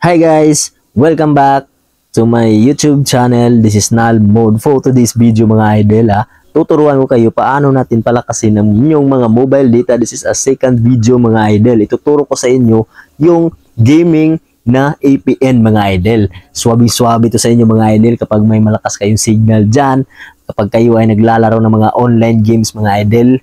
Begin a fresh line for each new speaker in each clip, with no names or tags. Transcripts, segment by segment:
Hi guys! Welcome back to my YouTube channel. This is Nal Mode. For today's video mga idol tuturuan ko kayo paano natin palakasin ang inyong mga mobile data. This is a second video mga idol. Ituturo ko sa inyo yung gaming na APN mga idol. Swabe-swabe to sa inyo mga idol kapag may malakas kayong signal dyan. Kapag kayo ay naglalaro ng mga online games mga idol.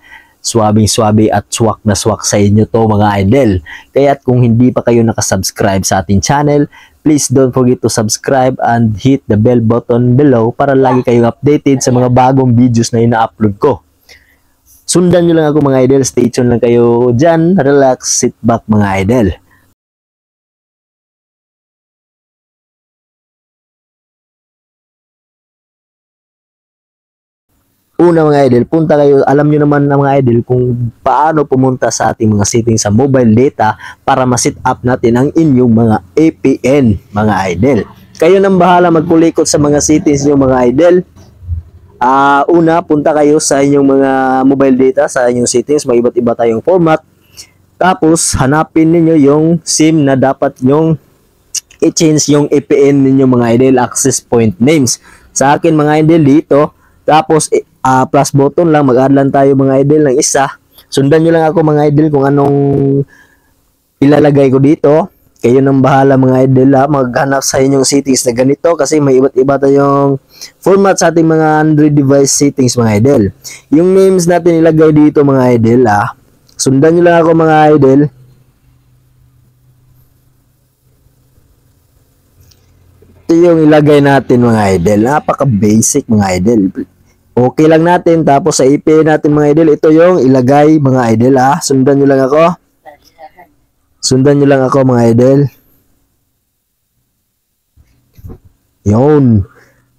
Swabing-swabe at swak na swak sa inyo to mga idol. Kaya't kung hindi pa kayo nakasubscribe sa ating channel, please don't forget to subscribe and hit the bell button below para lagi kayong updated sa mga bagong videos na ina-upload ko. Sundan nyo lang ako mga idol, stay tuned lang kayo dyan, relax, sit back mga idol. Una mga idol, punta kayo, alam nyo naman na mga idol kung paano pumunta sa ating mga settings sa mobile data para ma-set up natin ang inyong mga APN mga idol. Kayo nang bahala magpulikot sa mga settings nyo mga idol. Una, punta kayo sa inyong mga mobile data, sa inyong settings, may iba't iba tayong format. Tapos, hanapin niyo yung SIM na dapat yung i-change yung APN ninyo mga idol, access point names. Sa akin mga idol dito, tapos plus button lang, mag-add lang tayo mga idol ng isa. Sundan nyo lang ako mga idol kung anong ilalagay ko dito. Kayo nang bahala mga idol maghanap sa inyong settings na ganito kasi may iba't iba tayong format sa ating mga Android device settings mga idol. Yung names natin ilagay dito mga idol sundan nyo lang ako mga idol. Ito yung ilagay natin mga idol. Napaka basic mga idol. Okay lang natin. Tapos sa APN natin mga idol, ito yung ilagay mga idol Sundan nyo lang ako. Sundan nyo lang ako mga idol. Yun.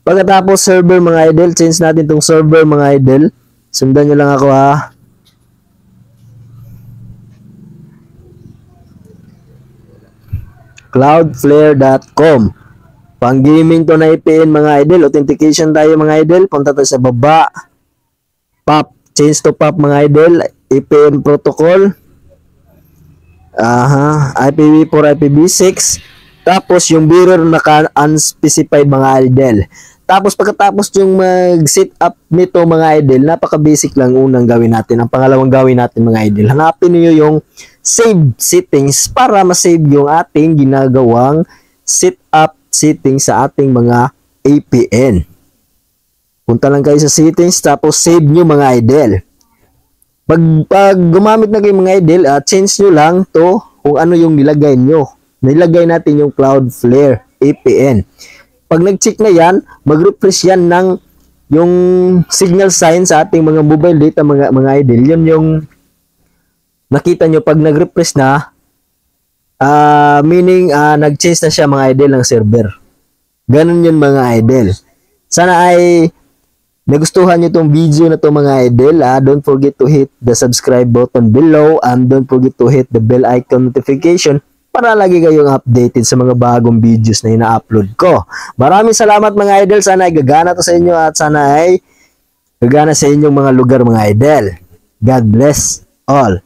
Pagkatapos server mga idol, change natin tong server mga idol. Sundan nyo lang ako Cloudflare.com. Pang gaming to na APN mga idol. Authentication tayo mga idol. Punta tayo sa baba. POP. Change to POP mga idol. APN protocol. IPv4, IPv6. Tapos yung bearer naka-unspecified mga idol. Tapos pagkatapos yung mag-set up nito mga idol, napaka-basic lang unang gawin natin. Ang pangalawang gawin natin mga idol, hanapin niyo yung save settings para ma-save yung ating ginagawang set up settings sa ating mga APN. Punta lang kayo sa settings tapos save nyo mga idol. Pag gumamit na kayo mga idol, change nyo lang to kung ano yung nilagay nyo. Nilagay natin yung Cloudflare APN. Pag nag-check na yan, mag-refresh yan ng yung signal sign sa ating mga mobile data mga idol. Yun yung nakita nyo pag nag-refresh na, meaning nag-change na siya mga idol ng server. Ganun yun mga idol. Sana ay nagustuhan nyo tong video na to mga idol. Don't forget to hit the subscribe button below and don't forget to hit the bell icon notification para lagi kayong updated sa mga bagong videos na ina-upload ko. Maraming salamat mga idol. Sana ay gagana to sa inyo at sana ay gagana sa inyong mga lugar mga idol. God bless all.